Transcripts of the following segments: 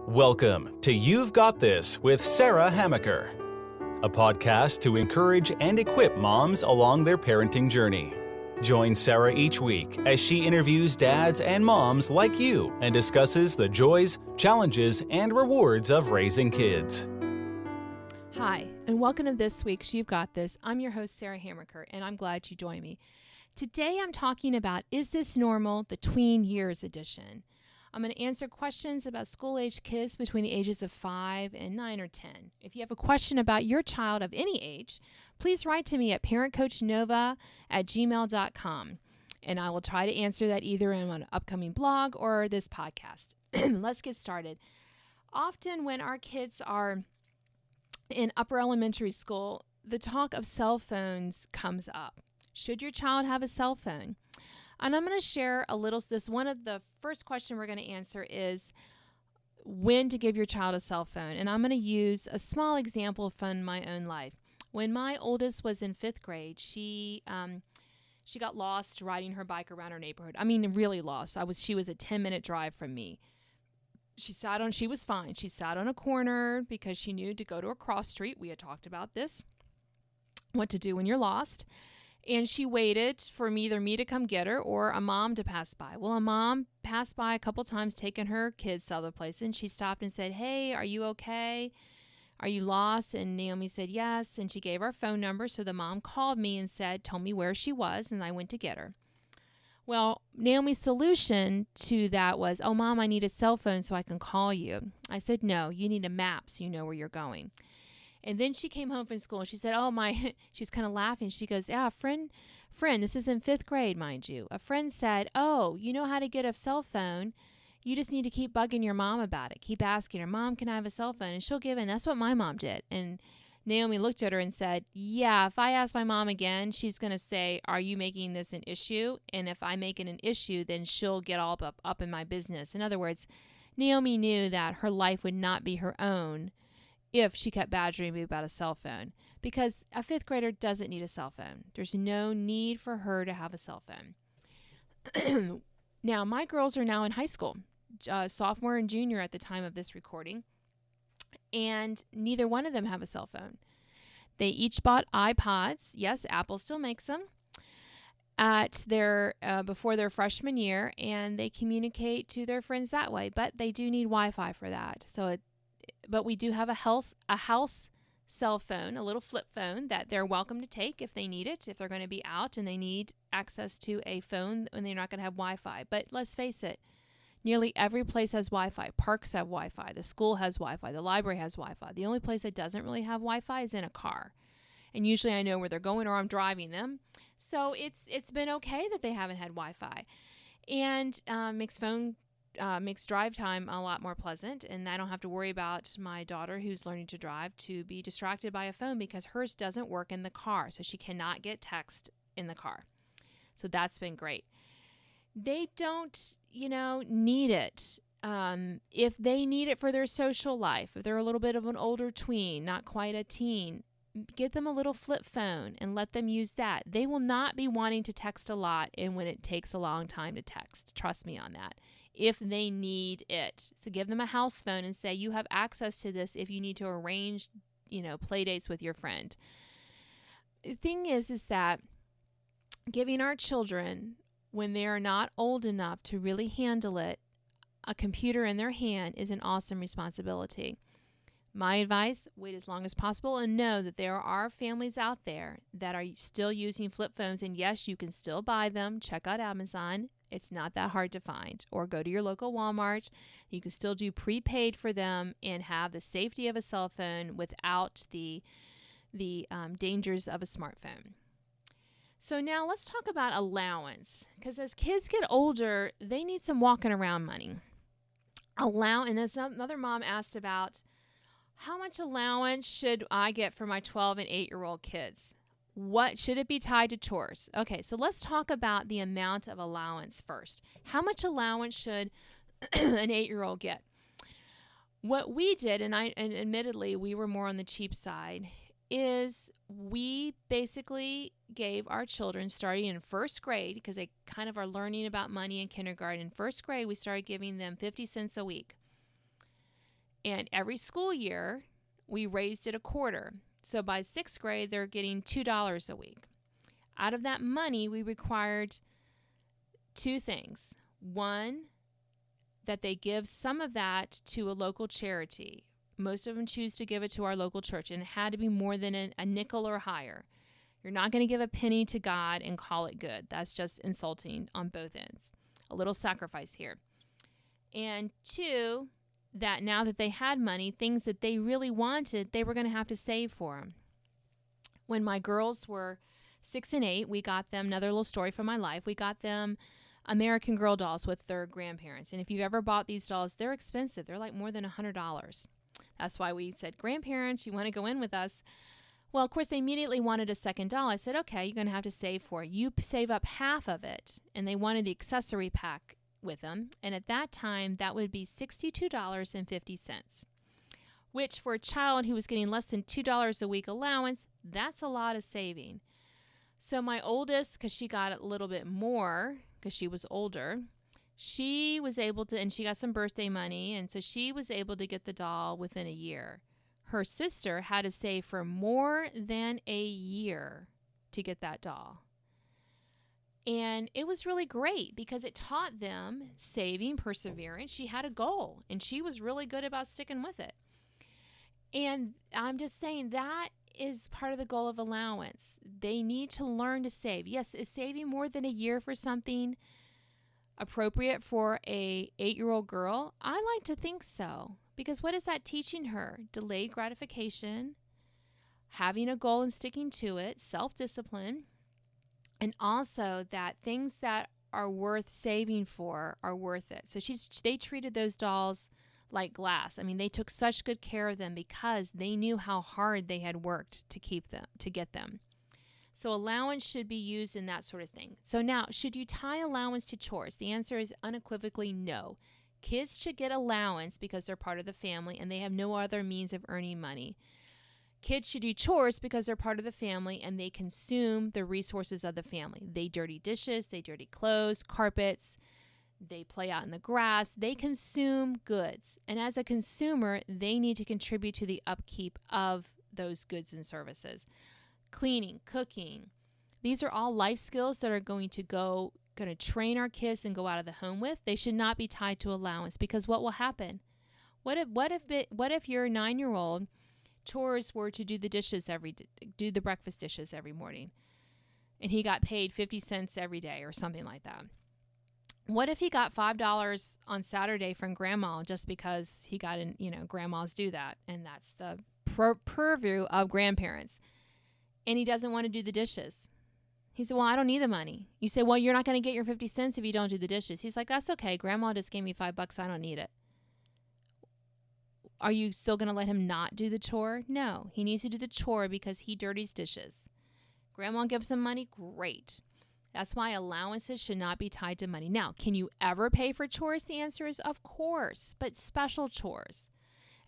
Welcome to You've Got This with Sarah Hamaker, a podcast to encourage and equip moms along their parenting journey. Join Sarah each week as she interviews dads and moms like you and discusses the joys, challenges, and rewards of raising kids. Hi, and welcome to this week's You've Got This. I'm your host, Sarah Hamaker, and I'm glad you joined me. Today I'm talking about Is This Normal? The Tween Years Edition. I'm going to answer questions about school-age kids between the ages of 5 and 9 or 10. If you have a question about your child of any age, please write to me at parentcoachnova@gmail.com, and I will try to answer that either in an upcoming blog or this podcast. Let's get started. Often when our kids are in upper elementary school, the talk of cell phones comes up. Should your child have a cell phone? And I'm going to share a little, one of the first question we're going to answer is when to give your child a cell phone. And I'm going to use a small example from my own life. When my oldest was in 5th grade, she got lost riding her bike around her neighborhood. I mean, really lost. She was a 10-minute drive from me. She was fine. She sat on a corner because she knew to go to a cross street. We had talked about this, what to do when you're lost. And she waited for either me to come get her or a mom to pass by. Well, a mom passed by a couple times taking her kids to other places, and she stopped and said, "Hey, are you okay? Are you lost?" And Naomi said yes, and she gave our phone number. So the mom called me and told me where she was, and I went to get her. Well, Naomi's solution to that was, "Oh, Mom, I need a cell phone so I can call you." I said, "No, you need a map so you know where you're going." And then she came home from school and she said, she's kind of laughing. She goes, "Yeah, friend, this is in 5th grade, mind you. A friend said, oh, you know how to get a cell phone. You just need to keep bugging your mom about it. Keep asking her, 'Mom, can I have a cell phone?' And she'll give in." That's what my mom did. And Naomi looked at her and said, "Yeah, if I ask my mom again, she's going to say, 'Are you making this an issue?' And if I make it an issue, then she'll get all up in my business." In other words, Naomi knew that her life would not be her own if she kept badgering me about a cell phone, because a 5th grader doesn't need a cell phone. There's no need for her to have a cell phone. Now, my girls are now in high school, sophomore and junior at the time of this recording, and neither one of them have a cell phone. They each bought iPods. Yes, Apple still makes them at before their freshman year, and they communicate to their friends that way, but they do need Wi-Fi for that. But we do have a house cell phone, a little flip phone that they're welcome to take if they need it, if they're going to be out and they need access to a phone and they're not going to have Wi-Fi. But let's face it, nearly every place has Wi-Fi. Parks have Wi-Fi. The school has Wi-Fi. The library has Wi-Fi. The only place that doesn't really have Wi-Fi is in a car. And usually I know where they're going or I'm driving them. So it's been okay that they haven't had Wi-Fi. And makes drive time a lot more pleasant, and I don't have to worry about my daughter who's learning to drive to be distracted by a phone because hers doesn't work in the car, so she cannot get text in the car. So that's been great. They don't, need it. If they need it for their social life, if they're a little bit of an older tween, not quite a teen, get them a little flip phone and let them use that. They will not be wanting to text a lot and when it takes a long time to text. Trust me on that. If they need it. So give them a house phone and say, you have access to this if you need to arrange, play dates with your friend. The thing is that giving our children, when they are not old enough to really handle it, a computer in their hand is an awesome responsibility. My advice, wait as long as possible and know that there are families out there that are still using flip phones. And yes, you can still buy them. Check out Amazon. It's not that hard to find. Or go to your local Walmart. You can still do prepaid for them and have the safety of a cell phone without the dangers of a smartphone. So now let's talk about allowance. Because as kids get older, they need some walking around money. And as another mom asked about, how much allowance should I get for my 12 and 8-year-old kids? What should it be tied to chores? Okay, so let's talk about the amount of allowance first. How much allowance should an 8-year-old get? What we did, and admittedly we were more on the cheap side, is we basically gave our children, starting in 1st grade, because they kind of are learning about money in kindergarten. In 1st grade, we started giving them 50 cents a week. And every school year, we raised it a quarter. So by 6th grade, they're getting $2 a week. Out of that money, we required 2 things. One, that they give some of that to a local charity. Most of them choose to give it to our local church, and it had to be more than a nickel or higher. You're not going to give a penny to God and call it good. That's just insulting on both ends. A little sacrifice here. And 2, that now that they had money, things that they really wanted, they were going to have to save for them. When my girls were 6 and 8, we got them, another little story from my life, we got them American Girl dolls with their grandparents. And if you've ever bought these dolls, they're expensive. They're like more than $100. That's why we said, grandparents, you want to go in with us? Well, of course, they immediately wanted a second doll. I said, okay, you're going to have to save for it. You save up half of it. And they wanted the accessory pack with them. And at that time, that would be $62.50, which for a child who was getting less than $2 a week allowance, that's a lot of saving. So my oldest, because she got a little bit more, because she was older, she was able to, and she got some birthday money, and so she was able to get the doll within a year. Her sister had to save for more than a year to get that doll. And it was really great because it taught them saving, perseverance. She had a goal, and she was really good about sticking with it. And I'm just saying that is part of the goal of allowance. They need to learn to save. Yes, is saving more than a year for something appropriate for a 8-year-old girl? I like to think so. Because what is that teaching her? Delayed gratification, having a goal and sticking to it, self-discipline, and also that things that are worth saving for are worth it. So they treated those dolls like glass. I mean, they took such good care of them because they knew how hard they had worked to keep them, to get them. So allowance should be used in that sort of thing. So now, should you tie allowance to chores? The answer is unequivocally no. Kids should get allowance because they're part of the family and they have no other means of earning money. Kids should do chores because they're part of the family and they consume the resources of the family. They dirty dishes, they dirty clothes, carpets, they play out in the grass, they consume goods. And as a consumer, they need to contribute to the upkeep of those goods and services. Cleaning, cooking, these are all life skills that are going to train our kids and go out of the home with. They should not be tied to allowance because what will happen? What if your 9-year-old chores were to do the breakfast dishes every morning, and he got paid 50 cents every day or something like that? What if he got $5 on Saturday from grandma just because he got in, grandmas do that, and that's the purview of grandparents, and he doesn't want to do the dishes? He said, well, I don't need the money. You say, well, you're not going to get your 50 cents if you don't do the dishes. He's like, that's okay. Grandma just gave me $5. I don't need it. Are you still going to let him not do the chore? No, he needs to do the chore because he dirties dishes. Grandma gives him money? Great. That's why allowances should not be tied to money. Now, can you ever pay for chores? The answer is of course, but special chores.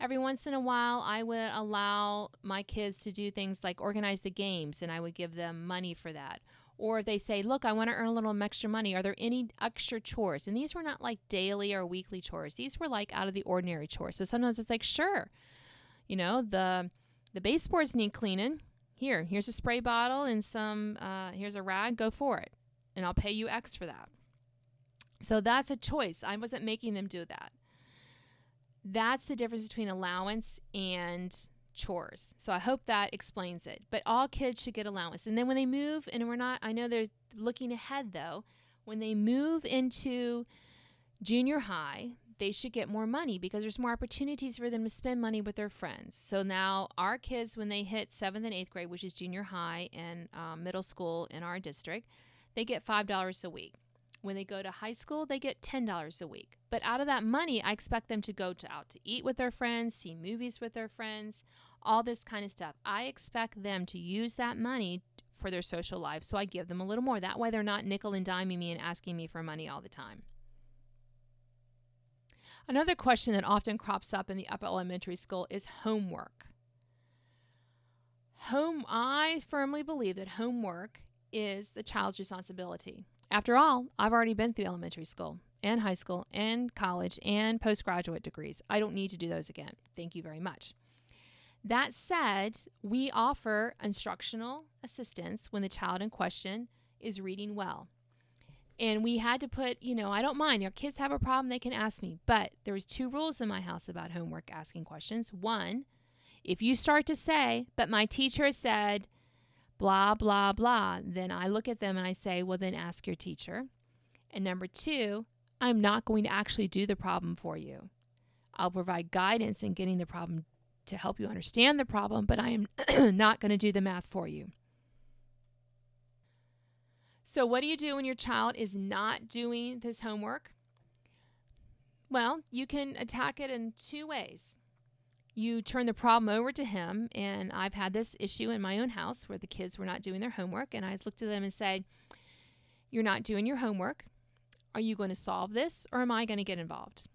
Every once in a while, I would allow my kids to do things like organize the games, and I would give them money for that. Or if they say, look, I want to earn a little extra money, are there any extra chores? And these were not like daily or weekly chores. These were like out of the ordinary chores. So sometimes it's like, sure, the baseboards need cleaning. Here's a spray bottle and here's a rag, go for it. And I'll pay you X for that. So that's a choice. I wasn't making them do that. That's the difference between allowance and chores. So I hope that explains it. But all kids should get allowance. And then when they move, I know they're looking ahead though, when they move into junior high, they should get more money because there's more opportunities for them to spend money with their friends. So now our kids, when they hit 7th and 8th grade, which is junior high and middle school in our district, they get $5 a week. When they go to high school, they get $10 a week. But out of that money, I expect them to go out to eat with their friends, see movies with their friends, all this kind of stuff. I expect them to use that money for their social life, so I give them a little more. That way they're not nickel and diming me and asking me for money all the time. Another question that often crops up in the upper elementary school is homework. I firmly believe that homework is the child's responsibility. After all, I've already been through elementary school, and high school and college and postgraduate degrees. I don't need to do those again. Thank you very much. That said, we offer instructional assistance when the child in question is reading well. And we had to put, I don't mind. Your kids have a problem, they can ask me. But there was 2 rules in my house about homework asking questions. 1, if you start to say, but my teacher said, blah, blah, blah, then I look at them and I say, well, then ask your teacher. And number 2, I'm not going to actually do the problem for you. I'll provide guidance in getting the problem to help you understand the problem, but I am not going to do the math for you. So what do you do when your child is not doing this homework? Well, you can attack it in 2 ways. You turn the problem over to him, and I've had this issue in my own house where the kids were not doing their homework, and I looked at them and said, you're not doing your homework. Are you going to solve this, or am I going to get involved?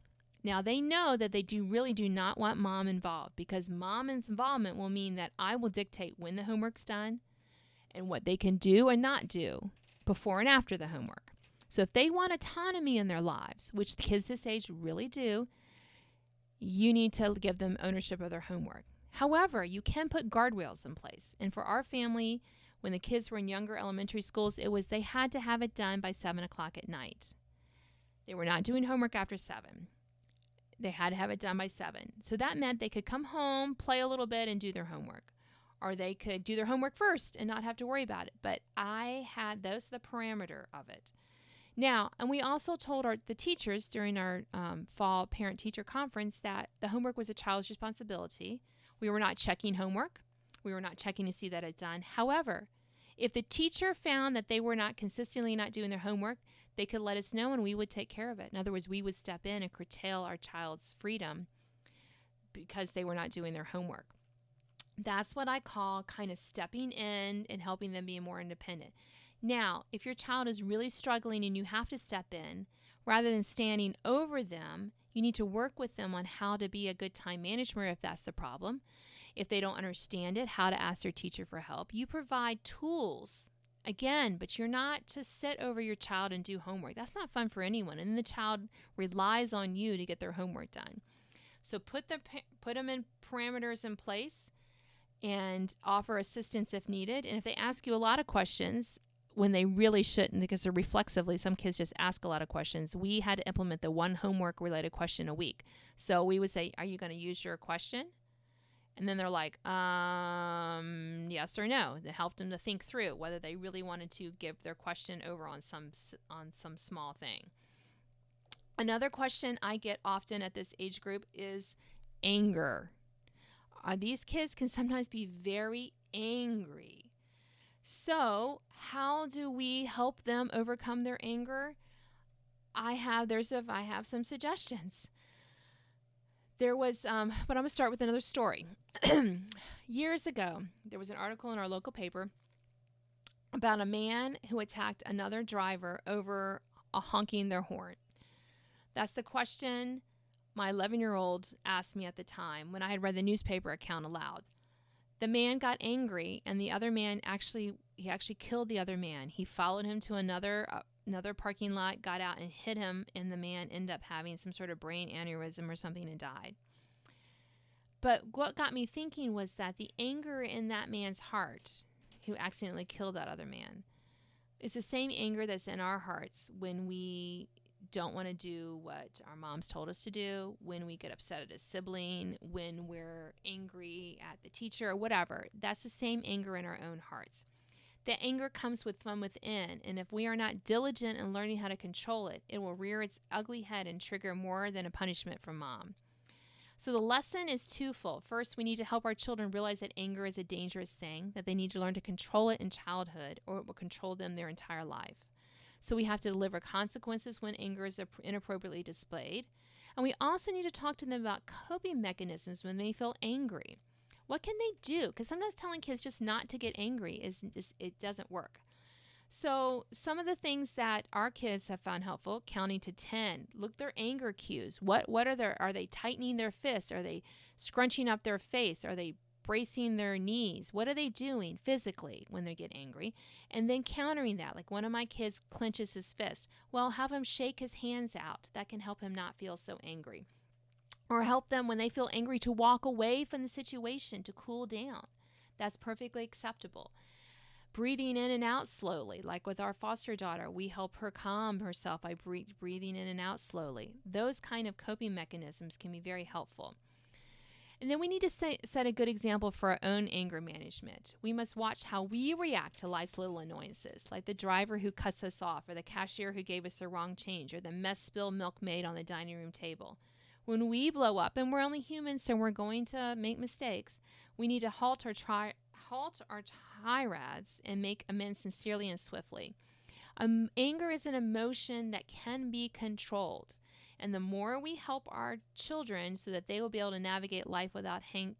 Now, they know that they really do not want mom involved, because mom's involvement will mean that I will dictate when the homework's done and what they can do and not do before and after the homework. So if they want autonomy in their lives, which the kids this age really do, you need to give them ownership of their homework. However, you can put guardrails in place. And for our family, when the kids were in younger elementary schools, it was they had to have it done by 7 o'clock at night. They were not doing homework after 7. They had to have it done by 7. So that meant they could come home, play a little bit, and do their homework. Or they could do their homework first and not have to worry about it. But those are the parameter of it. Now, and we also told the teachers during our fall parent-teacher conference that the homework was a child's responsibility. We were not checking homework. We were not checking to see that it's done. However, if the teacher found that they were not consistently not doing their homework, they could let us know and we would take care of it. In other words, we would step in and curtail our child's freedom because they were not doing their homework. That's what I call kind of stepping in and helping them be more independent. Now, if your child is really struggling and you have to step in, rather than standing over them, you need to work with them on how to be a good time manager if that's the problem. If they don't understand it, how to ask their teacher for help. You provide tools, again, but you're not to sit over your child and do homework. That's not fun for anyone. And the child relies on you to get their homework done. So put them in parameters in place and offer assistance if needed. And if they ask you a lot of questions, when they really shouldn't, because they're reflexively, some kids just ask a lot of questions. We had to implement the 1 homework-related question a week. So we would say, are you going to use your question? And then they're like, yes or no. That helped them to think through whether they really wanted to give their question over on some small thing. Another question I get often at this age group is anger. These kids can sometimes be very angry. So how do we help them overcome their anger? I have some suggestions. There was, but I'm going to start with another story. Years ago, there was an article in our local paper about a man who attacked another driver over honking their horn. That's the question my 11-year-old asked me at the time when I had read the newspaper account aloud. The man got angry, and the other man actually killed the other man. He followed him to another parking lot, got out and hit him, and the man ended up having some sort of brain aneurysm or something and died. But what got me thinking was that the anger in that man's heart, who accidentally killed that other man, is the same anger that's in our hearts when we don't want to do what our moms told us to do, when we get upset at a sibling, when we're angry at the teacher or whatever. That's the same anger in our own hearts. The anger comes from within, and if we are not diligent in learning how to control it, it will rear its ugly head and trigger more than a punishment from mom. So the lesson is twofold. First, we need to help our children realize that anger is a dangerous thing, that they need to learn to control it in childhood, or it will control them their entire life. So we have to deliver consequences when anger is inappropriately displayed. And we also need to talk to them about coping mechanisms when they feel angry. What can they do? Because sometimes telling kids just not to get angry it doesn't work. So some of the things that our kids have found helpful, counting to 10, look their anger cues. Are they tightening their fists? Are they scrunching up their face? Are they bracing their knees. What are they doing physically when they get angry? And then countering that. Like one of my kids clenches his fist. Well, have him shake his hands out. That can help him not feel so angry. Or help them when they feel angry to walk away from the situation to cool down. That's perfectly acceptable. Breathing in and out slowly, like with our foster daughter, we help her calm herself by breathing in and out slowly. Those kind of coping mechanisms can be very helpful. And then we need to set a good example for our own anger management. We must watch how we react to life's little annoyances, like the driver who cuts us off, or the cashier who gave us the wrong change, or the mess spilled milk made on the dining room table. When we blow up, and we're only humans, so we're going to make mistakes, we need to halt our tirades and make amends sincerely and swiftly. Anger is an emotion that can be controlled. And the more we help our children so that they will be able to navigate life without having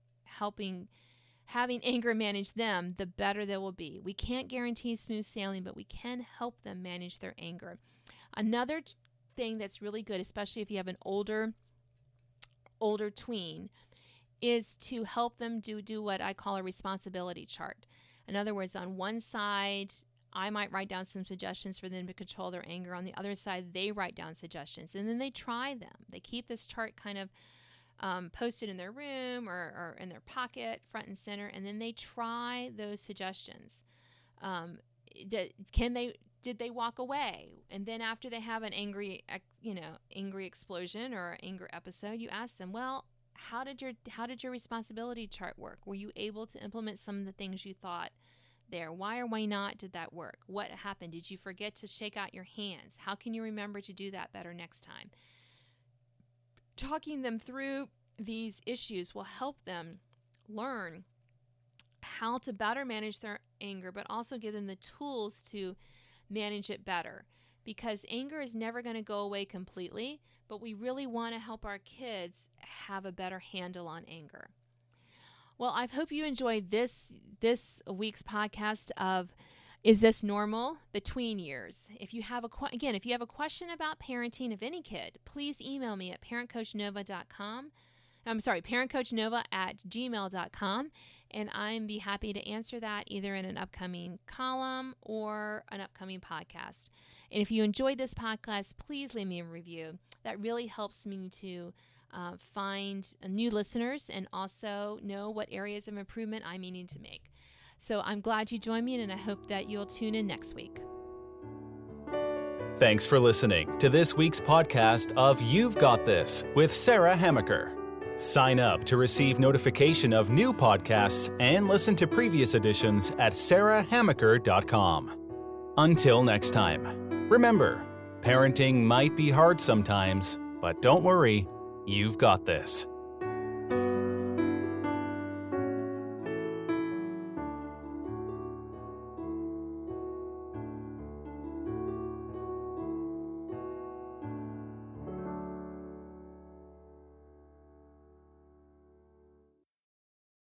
anger manage them, the better they will be. We can't guarantee smooth sailing, but we can help them manage their anger. Another thing that's really good, especially if you have an older tween, is to help them do what I call a responsibility chart. In other words, on one side, I might write down some suggestions for them to control their anger. On the other side, they write down suggestions, and then they try them. They keep this chart kind of posted in their room or in their pocket, front and center, and then they try those suggestions. Did they walk away? And then after they have an angry explosion or anger episode, you ask them, well, how did your responsibility chart work? Were you able to implement some of the things you thought there? Why or why not did that work? What happened? Did you forget to shake out your hands? How can you remember to do that better next time? Talking them through these issues will help them learn how to better manage their anger, but also give them the tools to manage it better. Because anger is never going to go away completely, but we really want to help our kids have a better handle on anger. Well, I hope you enjoyed this week's podcast of Is This Normal? The Tween Years. If you have a question about parenting of any kid, please email me at parentcoachnova@gmail.com, and I'd be happy to answer that either in an upcoming column or an upcoming podcast. And if you enjoyed this podcast, please leave me a review. That really helps me to find new listeners and also know what areas of improvement I'm needing to make. So I'm glad you joined me, and I hope that you'll tune in next week. Thanks for listening to this week's podcast of You've Got This with Sarah Hamaker. Sign up to receive notification of new podcasts and listen to previous editions at sarahhamaker.com. Until next time, remember, parenting might be hard sometimes, but don't worry, you've got this.